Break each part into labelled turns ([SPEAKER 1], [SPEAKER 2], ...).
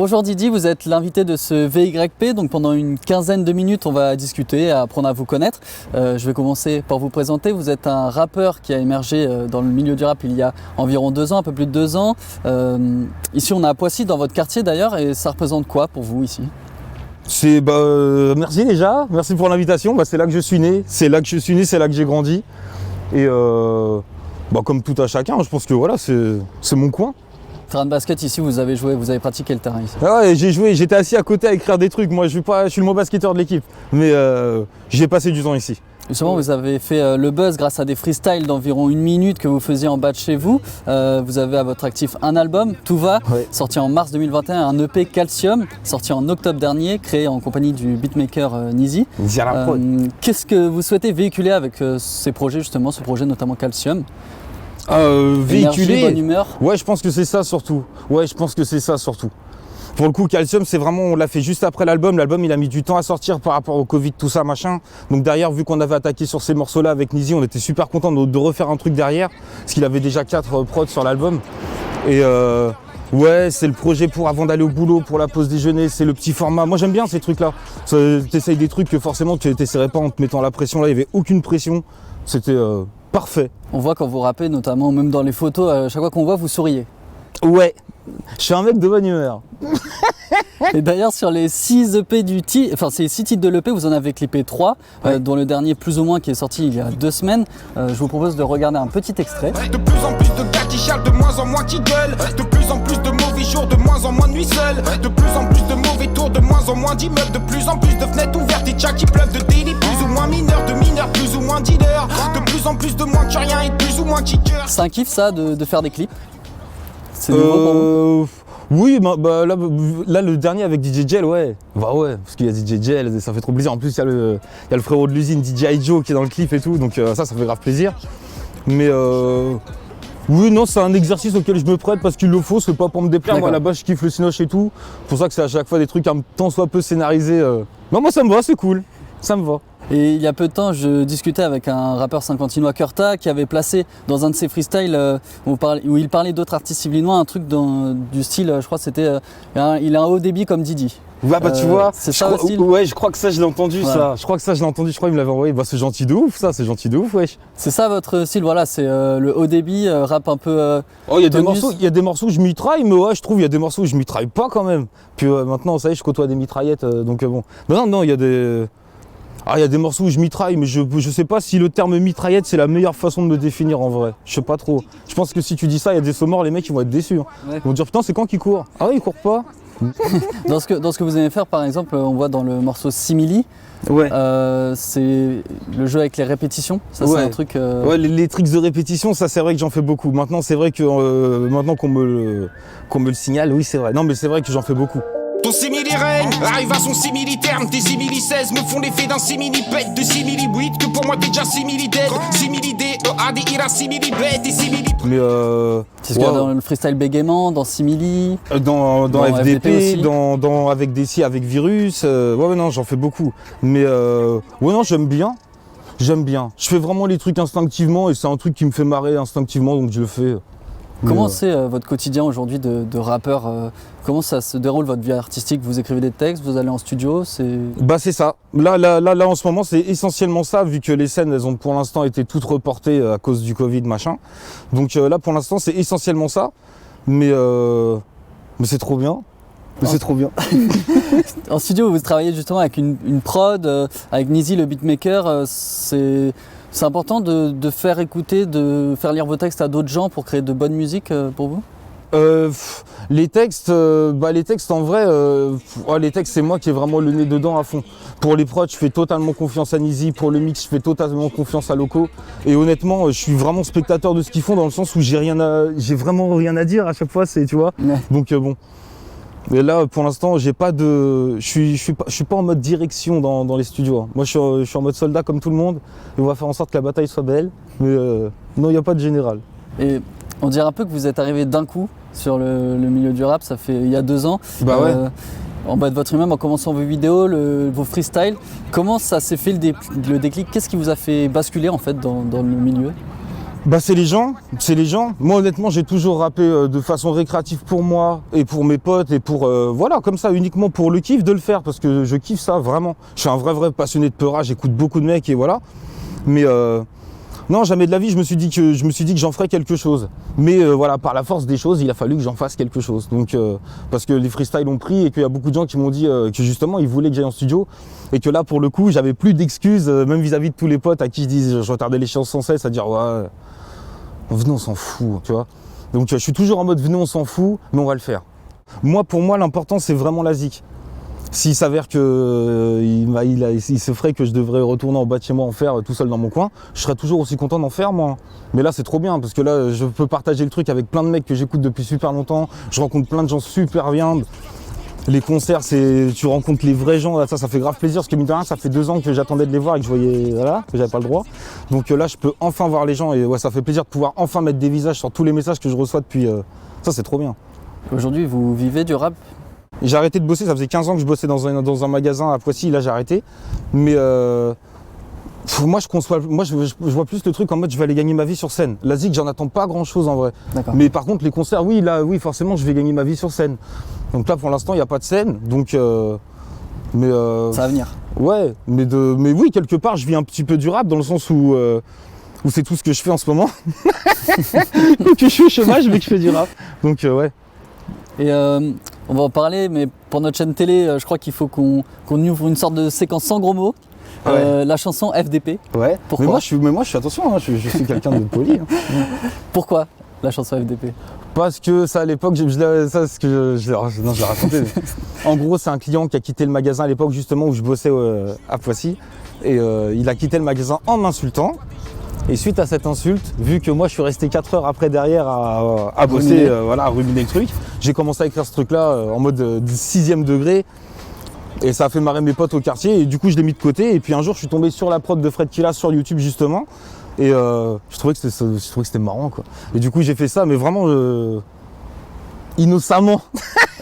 [SPEAKER 1] Bonjour Didi, vous êtes l'invité de ce VYP, donc pendant une quinzaine de minutes on va discuter, apprendre à vous connaître. Je vais commencer par vous présenter. Vous êtes un rappeur qui a émergé dans le milieu du rap il y a environ 2 ans, un peu plus de 2 ans. Ici on est à Poissy, dans votre quartier d'ailleurs, et ça représente quoi pour vous ici ?
[SPEAKER 2] Merci déjà, merci pour l'invitation. C'est là que je suis né, c'est là que j'ai grandi. Et comme tout à chacun, je pense que voilà, c'est mon coin.
[SPEAKER 1] Terrain de basket ici, vous avez pratiqué le terrain ici.
[SPEAKER 2] Ah ouais, j'ai joué, j'étais assis à côté à écrire des trucs. Moi je suis le moins basketteur de l'équipe, mais j'ai passé du temps ici.
[SPEAKER 1] Justement, vous avez fait le buzz grâce à des freestyles d'environ 1 minute que vous faisiez en bas de chez vous. Vous avez à votre actif un album, Tout va,
[SPEAKER 2] ouais,
[SPEAKER 1] sorti en mars 2021, un EP Calcium, sorti en octobre dernier, créé en compagnie du beatmaker Nizi. Qu'est-ce que vous souhaitez véhiculer avec ces projets, justement, ce projet notamment Calcium ?
[SPEAKER 2] Véhiculer,
[SPEAKER 1] énergie, bonne humeur.
[SPEAKER 2] Ouais, je pense que c'est ça surtout. Pour le coup, Calcium, c'est vraiment, on l'a fait juste après l'album. L'album, il a mis du temps à sortir par rapport au Covid, tout ça, machin. Donc derrière, vu qu'on avait attaqué sur ces morceaux-là avec Nizi, on était super content de refaire un truc derrière, parce qu'il avait déjà 4 prods sur l'album. Et ouais, c'est le projet pour avant d'aller au boulot, pour la pause déjeuner, c'est le petit format. Moi, j'aime bien ces trucs-là. T'essayes des trucs que forcément tu t'essaierais pas en te mettant la pression. Là, il n'y avait aucune pression. C'était parfait.
[SPEAKER 1] On voit quand vous rappez, notamment même dans les photos, à chaque fois qu'on voit, vous souriez.
[SPEAKER 2] Ouais, je suis un mec de bonne humeur.
[SPEAKER 1] Et d'ailleurs, sur les 6 EP ces 6 titres de l'EP, vous en avez clippé 3,
[SPEAKER 2] ouais,
[SPEAKER 1] dont le dernier plus ou moins qui est sorti il y a 2 semaines. Je vous propose de regarder un petit extrait.
[SPEAKER 3] De plus en plus de gars qui chialent, de moins en moins qui gueulent. De plus en plus de mauvais jours, de moins en moins de nuits seules. De plus en plus de mauvais tours, de moins en moins d'immeubles. De plus en plus de fenêtres ouvertes et tchats qui pleuvent de délits. Plus ou moins mineurs, de mineurs, plus ou moins dealers. De plus en plus de moins que rien et de plus ou moins kickers.
[SPEAKER 1] C'est un kiff ça de faire des clips ? C'est nouveau pour vous ?
[SPEAKER 2] Oui, là le dernier avec DJ Gel, ouais. Ouais, parce qu'il y a DJ Gel, ça fait trop plaisir. En plus, il y a le frérot de l'usine, DJ Joe, qui est dans le clip et tout, donc ça fait grave plaisir. Mais oui, non, c'est un exercice auquel je me prête parce qu'il le faut, c'est pas pour me déplaire. Moi, à la base, je kiffe le cinoche et tout. C'est pour ça que c'est à chaque fois des trucs un tant soit peu scénarisés. Non, moi, ça me va, c'est cool. Ça me va.
[SPEAKER 1] Et il y a peu de temps, je discutais avec un rappeur saint-quentinois, Curta, qui avait placé dans un de ses freestyles où il parlait d'autres artistes yvelinois, un truc du style, je crois que c'était il a un haut débit comme Didi.
[SPEAKER 2] Tu vois,
[SPEAKER 1] c'est ça aussi.
[SPEAKER 2] Ouais, je crois que ça je l'ai entendu, ça. Je crois qu'il me l'avait envoyé. C'est gentil de ouf, ça, c'est gentil de ouf, wesh.
[SPEAKER 1] C'est ça votre style, voilà, c'est le haut débit, rap un peu.
[SPEAKER 2] Il y a des morceaux où je mitraille, mais ouais, je trouve il y a des morceaux où je mitraille pas quand même. Puis maintenant, ça y est, je côtoie des mitraillettes, donc bon. Non, il y a des. Il y a des morceaux où je mitraille, mais je sais pas si le terme mitraillette c'est la meilleure façon de me définir en vrai. Je sais pas trop. Je pense que si tu dis ça, il y a des sommorts, les mecs ils vont être déçus. Ouais. Ils vont dire putain, c'est quand qu'il court ? Ah ouais, il court pas.
[SPEAKER 1] Dans ce que vous aimez faire, par exemple, on voit dans le morceau Simili,
[SPEAKER 2] ouais.
[SPEAKER 1] C'est le jeu avec les répétitions. Ça, ouais. C'est un truc.
[SPEAKER 2] Ouais, les tricks de répétition, ça c'est vrai que j'en fais beaucoup. Maintenant, c'est vrai que maintenant qu'on me le signale, oui, c'est vrai. Non, mais c'est vrai que j'en fais beaucoup.
[SPEAKER 3] Ton simili-règne arrive à son simili-terme. Tes simili-16 me font l'effet d'un simili-pète. De simili-8 que pour moi t'es déjà simili-dead. Simili-D, E-A-D-I-R-A, simili-bête et simili.
[SPEAKER 2] Mais
[SPEAKER 1] c'est ce qu'il y a dans le freestyle bégaiement, dans Simili,
[SPEAKER 2] dans FDP,
[SPEAKER 1] aussi.
[SPEAKER 2] Avec Desi, avec Virus. Ouais, non, j'en fais beaucoup. Mais ouais, non, j'aime bien. Je fais vraiment les trucs instinctivement et c'est un truc qui me fait marrer instinctivement, donc je le fais.
[SPEAKER 1] Comment c'est votre quotidien aujourd'hui de rappeur Comment ça se déroule votre vie artistique ? Vous écrivez des textes, vous allez en studio,
[SPEAKER 2] c'est ça. Là, en ce moment, c'est essentiellement ça, vu que les scènes, elles ont pour l'instant été toutes reportées à cause du Covid, machin. Donc là, pour l'instant, c'est essentiellement ça. Mais c'est trop bien.
[SPEAKER 1] En studio, vous travaillez justement avec une prod, avec Nizi, le beatmaker. C'est important de faire écouter, de faire lire vos textes à d'autres gens pour créer de bonne musique pour vous ?
[SPEAKER 2] Les textes en vrai, les textes c'est moi qui ai vraiment le nez dedans à fond. Pour les prods, je fais totalement confiance à Nizi. Pour le mix, je fais totalement confiance à Loco. Et honnêtement, je suis vraiment spectateur de ce qu'ils font dans le sens où j'ai vraiment rien à dire à chaque fois, tu vois. Ouais. Donc bon. Mais là, pour l'instant, je suis pas en mode direction dans les studios. Moi, je suis en mode soldat comme tout le monde. Et on va faire en sorte que la bataille soit belle. Mais non, il n'y a pas de général.
[SPEAKER 1] Et on dirait un peu que vous êtes arrivé d'un coup sur le milieu du rap. Ça fait il y a 2 ans.
[SPEAKER 2] Ouais.
[SPEAKER 1] En bas de votre immeuble, en commençant vos vidéos, vos freestyles. Comment ça s'est fait le déclic ? Qu'est-ce qui vous a fait basculer en fait dans le milieu ?
[SPEAKER 2] Bah c'est les gens. Moi honnêtement j'ai toujours rappé de façon récréative pour moi et pour mes potes et pour voilà comme ça uniquement pour le kiff de le faire parce que je kiffe ça vraiment. Je suis un vrai passionné de peurage, j'écoute beaucoup de mecs et voilà. Mais non jamais de la vie je me suis dit que j'en ferais quelque chose. Mais voilà par la force des choses il a fallu que j'en fasse quelque chose. Donc parce que les freestyles ont pris et qu'il y a beaucoup de gens qui m'ont dit que justement ils voulaient que j'aille en studio et que là pour le coup j'avais plus d'excuses même vis-à-vis de tous les potes à qui je retardais l'échéance sans cesse à dire ouais. Venez, on s'en fout, tu vois. Donc je suis toujours en mode venez, on s'en fout, mais on va le faire. Moi, pour moi, l'important, c'est vraiment la zik. S'il s'avère que il se ferait que je devrais retourner en bas de chez moi en faire tout seul dans mon coin, je serais toujours aussi content d'en faire, moi. Mais là, c'est trop bien, parce que là, je peux partager le truc avec plein de mecs que j'écoute depuis super longtemps. Je rencontre plein de gens super bien. Les concerts, tu rencontres les vrais gens, là, ça fait grave plaisir, parce que mine de rien, ça fait 2 ans que j'attendais de les voir et que je voyais, voilà, que j'avais pas le droit. Donc là, je peux enfin voir les gens et ouais, ça fait plaisir de pouvoir enfin mettre des visages sur tous les messages que je reçois depuis, ça c'est trop bien.
[SPEAKER 1] Aujourd'hui, vous vivez du rap?
[SPEAKER 2] J'ai arrêté de bosser, ça faisait 15 ans que je bossais dans un magasin à Poissy, là j'ai arrêté. Mais moi, je vois plus le truc en mode je vais aller gagner ma vie sur scène. La zik, j'en attends pas grand chose en vrai. Mais par contre, les concerts, oui, forcément, je vais gagner ma vie sur scène. Donc là, pour l'instant, il n'y a pas de scène. Donc,
[SPEAKER 1] ça va venir.
[SPEAKER 2] Ouais, mais oui, quelque part, je vis un petit peu du rap dans le sens où c'est tout ce que je fais en ce moment. Que je suis au chômage, mais que je fais du rap. Donc, ouais.
[SPEAKER 1] Et on va en parler, mais pour notre chaîne télé, je crois qu'il faut qu'on ouvre une sorte de séquence sans gros mots.
[SPEAKER 2] Ouais.
[SPEAKER 1] La chanson FDP.
[SPEAKER 2] Ouais.
[SPEAKER 1] Pourquoi?
[SPEAKER 2] Mais moi, je suis attention, hein, je suis quelqu'un de poli. Hein.
[SPEAKER 1] Pourquoi la chanson FDP?
[SPEAKER 2] Parce que ça, à l'époque, je l'ai raconté. En gros, c'est un client qui a quitté le magasin à l'époque, justement, où je bossais à Poissy. Et il a quitté le magasin en m'insultant. Et suite à cette insulte, vu que moi, je suis resté 4 heures après derrière à bosser, à ruminer le truc, j'ai commencé à écrire ce truc-là en mode 6e degré. Et ça a fait marrer mes potes au quartier. Et du coup, je l'ai mis de côté. Et puis un jour, je suis tombé sur la prod de Fred Killa sur YouTube, justement. Et je trouvais que c'était marrant, quoi. Et du coup, j'ai fait ça, mais vraiment innocemment.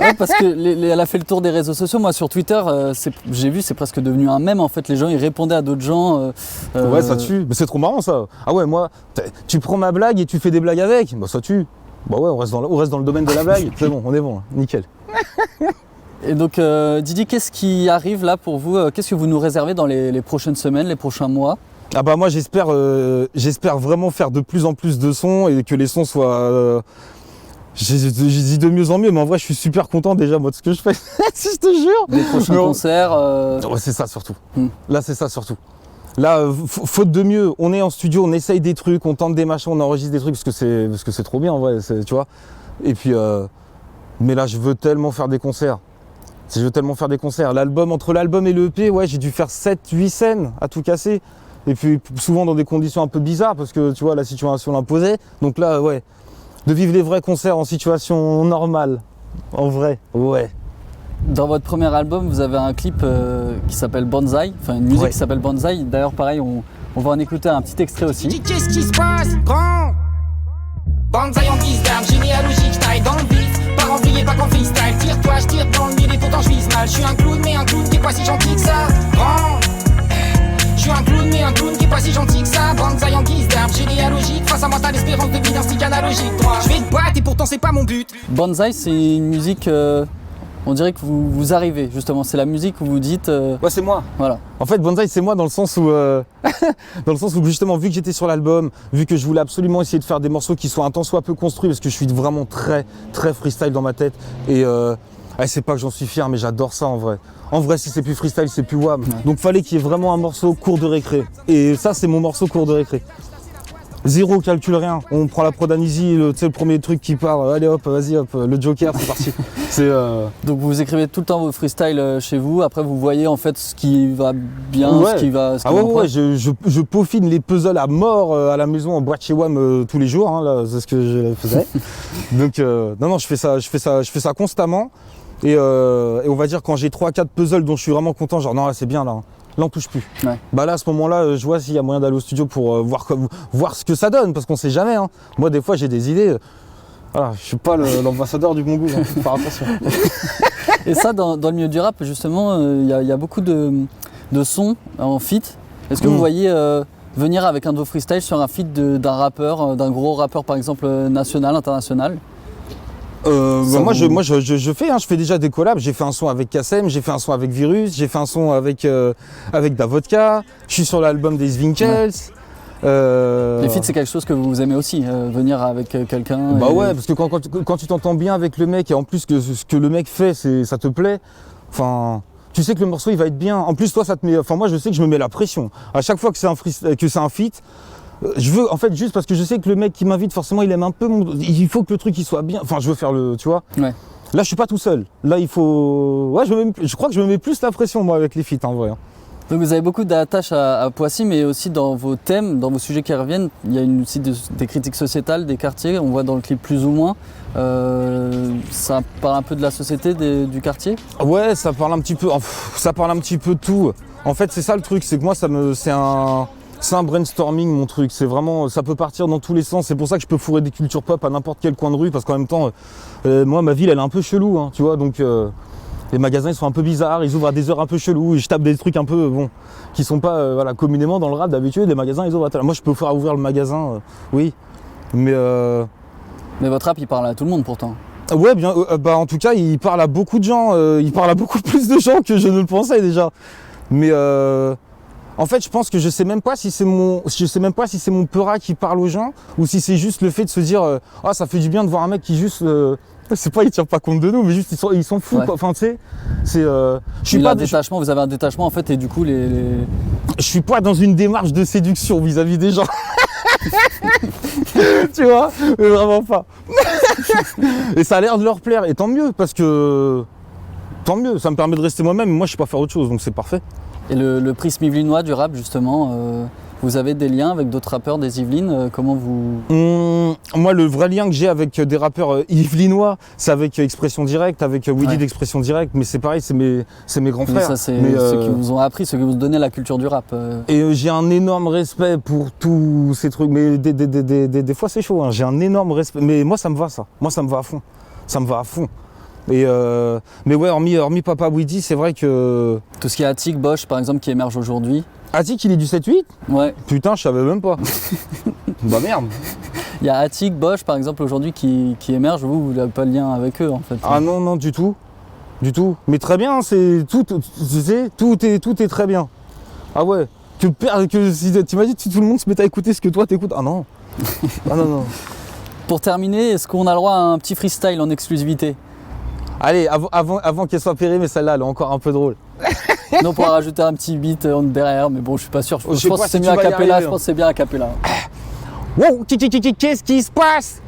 [SPEAKER 1] Ouais, parce que elle a fait le tour des réseaux sociaux. Moi, sur Twitter, j'ai vu, c'est presque devenu un mème. En fait, les gens, ils répondaient à d'autres gens.
[SPEAKER 2] Ouais, ça tue. Mais c'est trop marrant, ça. Ah ouais, moi, tu prends ma blague et tu fais des blagues avec. Bah, ça tue. Bah ouais, on reste dans le domaine de la blague. C'est bon, on est bon, nickel.
[SPEAKER 1] Et donc, Didi, qu'est-ce qui arrive là pour vous? Qu'est-ce que vous nous réservez dans les prochaines semaines, les prochains mois?
[SPEAKER 2] Ah bah moi j'espère vraiment faire de plus en plus de sons et que les sons soient j'ai dit de mieux en mieux, mais en vrai je suis super content déjà moi de ce que je fais. Si je te jure.
[SPEAKER 1] Des prochains concerts.
[SPEAKER 2] Ouais, c'est ça surtout. Là c'est ça surtout. Là faute de mieux, on est en studio, on essaye des trucs, on tente des machins, on enregistre des trucs parce que c'est trop bien en vrai, tu vois. Et puis mais là je veux tellement faire des concerts. Entre l'album et le EP, ouais, j'ai dû faire 7-8 scènes à tout casser. Et puis souvent dans des conditions un peu bizarres parce que tu vois la situation l'imposait. Donc là ouais, de vivre les vrais concerts en situation normale, en vrai, ouais.
[SPEAKER 1] Dans votre premier album, vous avez un clip qui s'appelle Banzai, enfin une musique qui s'appelle Banzai. D'ailleurs pareil, on va en écouter un petit extrait aussi.
[SPEAKER 3] Qu'est-ce qui se passe, grand? Banzai en guise d'arme, généalogique, je taille dans le vif. Pas rempli, pas qu'en freestyle, tire-toi, je tire dans le mille et pourtant je vise mal. Je suis un clown, mais un clown qui est pas si gentil que ça, grand. Je suis un clown, mais un clown qui est pas si gentil que ça. Banzai en guise d'arbre généalogique. Face à moi, t'as l'espérance de vie d'un stick analogique. Je vais te battre et pourtant, c'est pas mon but.
[SPEAKER 1] Banzai, c'est une musique. On dirait que vous arrivez, justement. C'est la musique où vous dites.
[SPEAKER 2] Ouais, c'est moi.
[SPEAKER 1] Voilà.
[SPEAKER 2] En fait, Banzai, c'est moi dans le sens où. Justement, vu que j'étais sur l'album, vu que je voulais absolument essayer de faire des morceaux qui soient un tant soit peu construits, parce que je suis vraiment très, très freestyle dans ma tête. Et. C'est pas que j'en suis fier, mais j'adore ça en vrai. En vrai, si c'est plus freestyle, c'est plus wham. Ouais. Donc fallait qu'il y ait vraiment un morceau cours de récré. Et ça, c'est mon morceau cours de récré. Zéro calcul, rien. On prend la prod Anisi, le premier truc qui part. Allez hop, vas-y hop, le Joker, c'est parti.
[SPEAKER 1] Donc vous écrivez tout le temps vos freestyles chez vous. Après, vous voyez en fait ce qui va bien,
[SPEAKER 2] ouais.
[SPEAKER 1] ce qui va.
[SPEAKER 2] Je peaufine les puzzles à mort à la maison en boîte chez WAM tous les jours. Hein, là, c'est ce que je faisais. Donc non, je fais ça constamment. Et on va dire quand j'ai 3-4 puzzles dont je suis vraiment content, genre non là c'est bien là on touche plus. Ouais. Bah là à ce moment-là je vois s'il y a moyen d'aller au studio pour voir ce que ça donne parce qu'on sait jamais. Hein. Moi des fois j'ai des idées. Voilà, je suis pas l'ambassadeur du bon goût, hein, faut faire attention.
[SPEAKER 1] Et ça dans le milieu du rap justement il y a beaucoup de sons en feat. Est-ce que vous voyez venir avec un de vos freestyles sur un feat d'un rappeur, d'un gros rappeur par exemple national, international?
[SPEAKER 2] Moi je fais déjà des collabs, j'ai fait un son avec Kassem, j'ai fait un son avec Virus, j'ai fait un son avec Davodka, je suis sur l'album des Winkles.
[SPEAKER 1] Les feats c'est quelque chose que vous aimez aussi, venir avec quelqu'un.
[SPEAKER 2] Bah ouais, parce que quand tu t'entends bien avec le mec et en plus que ce que le mec fait, ça te plaît, enfin tu sais que le morceau il va être bien. En plus toi ça te met, enfin moi je sais que je me mets la pression. À chaque fois que c'est un feat, je veux, en fait, juste parce que je sais que le mec qui m'invite, forcément, il aime un peu il faut que le truc il soit bien. Enfin, je veux faire tu vois.
[SPEAKER 1] Ouais.
[SPEAKER 2] Là, je suis pas tout seul. Là, il faut. Ouais, je crois que je me mets plus la pression, moi, avec les feats, en vrai.
[SPEAKER 1] Donc, vous avez beaucoup d'attaches à Poissy, mais aussi dans vos thèmes, dans vos sujets qui reviennent. Il y a aussi des critiques sociétales, des quartiers. On voit dans le clip plus ou moins. Ça parle un peu de la société, du quartier.
[SPEAKER 2] Ouais, ça parle un petit peu. Ça parle un petit peu de tout. En fait, c'est ça le truc, c'est que moi, c'est un brainstorming mon truc, c'est vraiment, ça peut partir dans tous les sens, c'est pour ça que je peux fourrer des cultures pop à n'importe quel coin de rue parce qu'en même temps, moi ma ville elle est un peu chelou, hein, tu vois, donc les magasins ils sont un peu bizarres, ils ouvrent à des heures un peu cheloues, et je tape des trucs un peu, qui sont pas, voilà, communément dans le rap d'habitude, les magasins ils ouvrent à tel. Moi je peux faire ouvrir le magasin, oui, mais...
[SPEAKER 1] Mais votre rap il parle à tout le monde pourtant.
[SPEAKER 2] Ouais, bien, en tout cas il parle à beaucoup de gens, il parle à beaucoup plus de gens que je ne le pensais déjà, mais... En fait, je pense que je sais même pas si c'est mon peura qui parle aux gens ou si c'est juste le fait de se dire ah ça fait du bien de voir un mec qui juste c'est pas il tient pas compte de nous mais juste ils s'en foutent, ouais. Quoi. Enfin tu sais, c'est je suis pas
[SPEAKER 1] détachement, vous avez un détachement en fait et du coup je
[SPEAKER 2] suis pas dans une démarche de séduction vis-à-vis des gens. Tu vois, mais vraiment pas. Et ça a l'air de leur plaire et tant mieux parce que tant mieux, ça me permet de rester moi-même, moi je sais pas faire autre chose donc c'est parfait.
[SPEAKER 1] Et le prisme yvelinois du rap justement, vous avez des liens avec d'autres rappeurs des Yvelines, comment vous...
[SPEAKER 2] Moi le vrai lien que j'ai avec des rappeurs yvelinois, c'est avec Expression Directe, avec Woody d'Expression Directe, mais c'est pareil, c'est mes grands frères.
[SPEAKER 1] Ça c'est ceux qui vous ont appris, ceux qui vous ont donné la culture du rap.
[SPEAKER 2] Et j'ai un énorme respect pour tous ces trucs, mais des fois c'est chaud, hein. J'ai un énorme respect, mais moi ça me va ça, moi ça me va à fond, ça me va à fond. Et mais ouais, hormis Papa Woody, c'est vrai que...
[SPEAKER 1] Tout ce qui est Attic, Bosch par exemple qui émerge aujourd'hui.
[SPEAKER 2] Attic il est du 7-8 ?
[SPEAKER 1] Ouais.
[SPEAKER 2] Putain, je savais même pas. Bah merde.
[SPEAKER 1] Il y a Attic, Bosch par exemple aujourd'hui qui émerge, vous n'avez pas de lien avec eux en fait.
[SPEAKER 2] Ah non, du tout. Du tout. Mais très bien, c'est tout est très bien. Ah ouais. T'imagines si tout le monde se mettait à écouter ce que toi t'écoutes. Ah non. Ah non.
[SPEAKER 1] Pour terminer, est-ce qu'on a le droit à un petit freestyle en exclusivité ?
[SPEAKER 2] Allez, avant qu'elle soit périmée, celle-là, elle est encore un peu drôle.
[SPEAKER 1] Non, on pourra rajouter un petit beat derrière, mais bon, je suis pas sûr. Je pense que c'est
[SPEAKER 2] si
[SPEAKER 1] mieux à cappella. Je pense que c'est bien à cappella.
[SPEAKER 2] Wow, qu'est-ce qui se passe?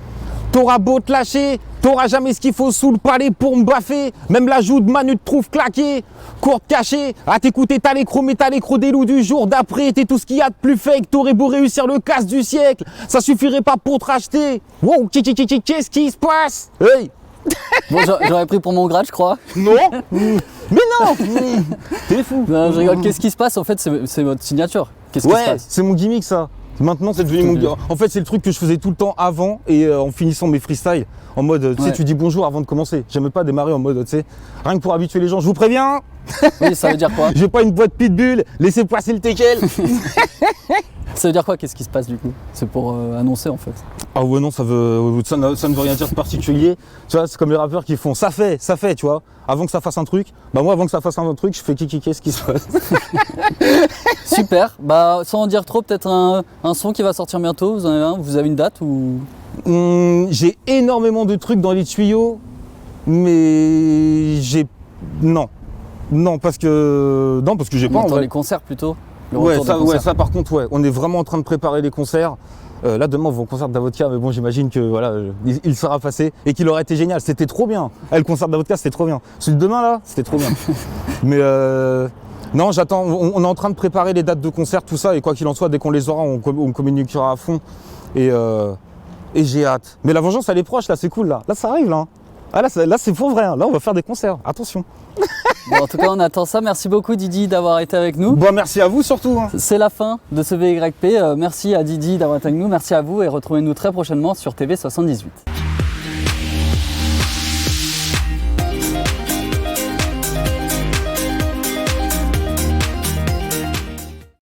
[SPEAKER 2] T'auras beau te lâcher, t'auras jamais ce qu'il faut sous le palais pour me baffer. Même la joue de Manu te trouve claqué. Courte cachée, à t'écouter t'as l'écro, mais t'as l'écro des loups du jour d'après. T'es tout ce qu'il y a de plus fake, t'aurais beau réussir le casse du siècle. Ça suffirait pas pour te racheter. Wow, qu'est-ce qui se passe? Hey!
[SPEAKER 1] Bon, j'aurais pris pour mon grade, je crois.
[SPEAKER 2] Non. Mais non. T'es fou.
[SPEAKER 1] Non, je rigole. Qu'est-ce qui se passe en fait? C'est votre signature. Qu'est-ce qui se passe?
[SPEAKER 2] C'est mon gimmick ça. Maintenant c'est devenu mon gimmick. En fait c'est le truc que je faisais tout le temps avant et en finissant mes freestyles. En mode, tu sais, tu dis bonjour avant de commencer. J'aime pas démarrer en mode, tu sais, rien que pour habituer les gens. Je vous préviens.
[SPEAKER 1] Oui, ça veut dire quoi?
[SPEAKER 2] J'ai pas une boîte pitbull, laissez passer le teckel.
[SPEAKER 1] Ça veut dire quoi? Qu'est-ce qui se passe du coup? C'est pour annoncer en fait.
[SPEAKER 2] Ah ouais non, ça ne veut rien dire de particulier. Tu vois, c'est comme les rappeurs qui font ça fait, tu vois. Avant que ça fasse un truc, bah moi avant que ça fasse un truc, je fais qu'est-ce qui se passe.
[SPEAKER 1] Super. Bah sans en dire trop, peut-être un son qui va sortir bientôt. Vous en avez un? Vous avez une date ou?
[SPEAKER 2] J'ai énormément de trucs dans les tuyaux, mais non parce que j'ai pas en vrai.
[SPEAKER 1] Les concerts plutôt.
[SPEAKER 2] Ça par contre ouais, on est vraiment en train de préparer les concerts. Là demain on va au concert de Davodka, mais bon j'imagine que voilà, il sera passé et qu'il aurait été génial, c'était trop bien. Le concert de Davodka c'était trop bien. Celui de demain là, c'était trop bien. Mais non, j'attends, on est en train de préparer les dates de concert, tout ça, et quoi qu'il en soit, dès qu'on les aura, on communiquera à fond. Et j'ai hâte. Mais la vengeance elle est proche là, c'est cool là. Là ça arrive là. Ah là c'est pour vrai, hein. Là on va faire des concerts, attention.
[SPEAKER 1] Bon, en tout cas on attend ça, merci beaucoup Didi d'avoir été avec nous.
[SPEAKER 2] Bon merci à vous surtout. Hein.
[SPEAKER 1] C'est la fin de ce VYP, merci à Didi d'avoir été avec nous, merci à vous et retrouvez-nous très prochainement sur TV78.